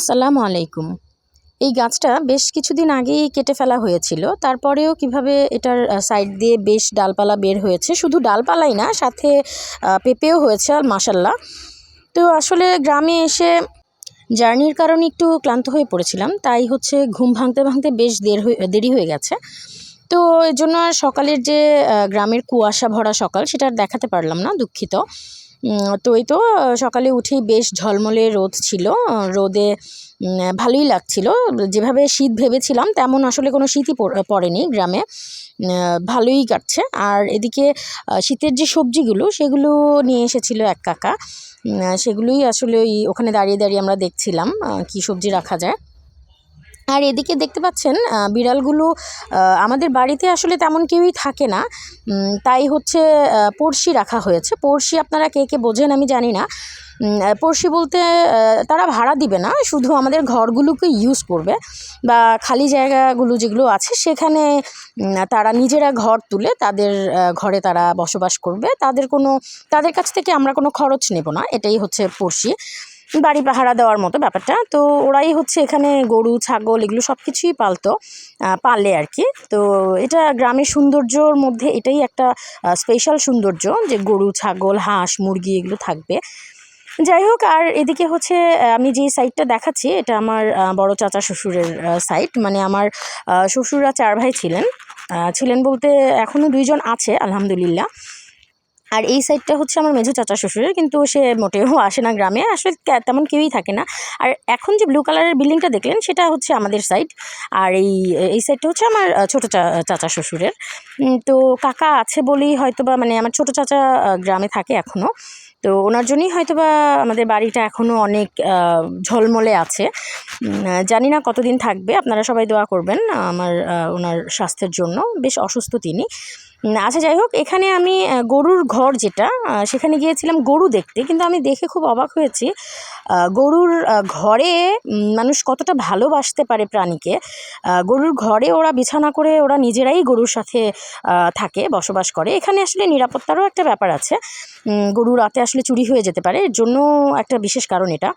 আসসালামু আলাইকুম। এই গাছটা বেশ কিছুদিন আগেই কেটে ফেলা হয়েছিল। তারপরেও কিভাবে এটার সাইড দিয়ে বেশ ডালপালা বের হয়েছে। শুধু ডালপালাই না, সাথে পেঁপেও হয়েছে মাশাআল্লাহ। তো আসলে গ্রামে এসে জার্নির কারণে একটু ক্লান্ত হয়ে পড়েছিলাম। তাই হচ্ছে ঘুম ভাঙতে, ভাঙতে বেশ দেরি হয়ে গেছে। তো এজন্য আর সকালের যে গ্রামের কুয়াশা ভরা সকাল সেটা আর দেখাতে পারলাম না, দুঃখিত। তো এই তো সকালে উঠেই বেশ ঝলমলে রোদ ছিল। রোদে ভালোই লাগছিল। যেভাবে শীত ভেবেছিলাম তেমন আসলে কোনো শীতই পড়েনি গ্রামে। ভালোই কাটছে। আর এদিকে শীতের যে সবজিগুলো সেগুলো নিয়ে এসেছিল এক কাকা। সেগুলোই আসলে ওখানে দাঁড়িয়ে দাঁড়িয়ে আমরা দেখছিলাম কী সবজি রাখা যায়। আর এদিকে দেখতে পাচ্ছেন বিড়ালগুলো আমাদের বাড়িতে আসলে তেমন কেউই থাকে না। তাই হচ্ছে পড়শি রাখা হয়েছে। পড়শি আপনারা কে কে বোঝেন আমি জানি না। পড়শি বলতে তারা ভাড়া দিবে না, শুধু আমাদের ঘরগুলোকে ইউজ করবে বা খালি জায়গাগুলো যেগুলো আছে সেখানে তারা নিজেরা ঘর তুলে তাদের ঘরে তারা বসবাস করবে। তাদের কাছ থেকে আমরা কোনো খরচ নেব না, এটাই হচ্ছে পড়শি, বাড়ি পাহারা দেওয়ার মতো ব্যাপারটা। তো ওরাই হচ্ছে এখানে গরু ছাগল এগুলো সব কিছুই পালে আর কি। তো এটা গ্রামের সৌন্দর্যর মধ্যে এটাই একটা স্পেশাল সৌন্দর্য যে গরু ছাগল হাঁস মুরগি এগুলো থাকবে। যাই হোক, আর এদিকে হচ্ছে আমি যে সাইডটা দেখাচ্ছি এটা আমার বড় চাচা শ্বশুরের সাইড। মানে আমার শ্বশুররা 4 ভাই ছিলেন বলতে এখনও 2 জন আছে আলহামদুলিল্লাহ। আর এই সাইডটা হচ্ছে আমার মেঝো চাচা শ্বশুরের, কিন্তু সে মোটেও আসে না গ্রামে, আসলে তেমন কেউই থাকে না। আর এখন যে ব্লু কালারের বিল্ডিংটা দেখলেন সেটা হচ্ছে আমাদের সাইড। আর এই সাইডটা হচ্ছে আমার ছোটো চাচা শ্বশুরের। তো কাকা আছে বলেই হয়তোবা, মানে আমার ছোটো চাচা গ্রামে থাকে এখনও। তো ওনার জন্যই হয়তোবা আমাদের বাড়িটা এখনও অনেক ঝলমলে আছে। জানি না কতদিন থাকবে, আপনারা সবাই দোয়া করবেন ওনার স্বাস্থ্যের জন্য, বেশ অসুস্থ তিনি। আচ্ছা, যাই হোক, এখানে আমি গরুর ঘর যেটা সেখানে গিয়েছিলাম গরু দেখতে, কিন্তু আমি দেখে খুব অবাক হয়েছি গরুর ঘরে মানুষ কতটা ভালোবাসতে পারে প্রাণীকে। গরুর ঘরে ওরা বিছানা করে ওরা নিজেরাই গরুর সাথে থাকে, বসবাস করে। এখানে আসলে নিরাপত্তারও একটা ব্যাপার আছে। গরু রাতে আসলে চুরি হয়ে যেতে পারে, এর জন্য একটা বিশেষ কারণ এটা।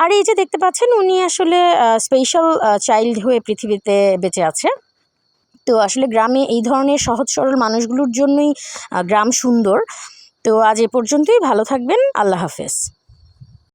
আর এই যে দেখতে পাচ্ছেন উনি আসলে স্পেশাল চাইল্ড হয়ে পৃথিবীতে বেঁচে আছে। তো আসলে গ্রামে এই ধরনের সহজ সরল মানুষগুলোর জন্যই গ্রাম সুন্দর। তো আজ এ পর্যন্তই, ভালো থাকবেন, আল্লাহ হাফেজ।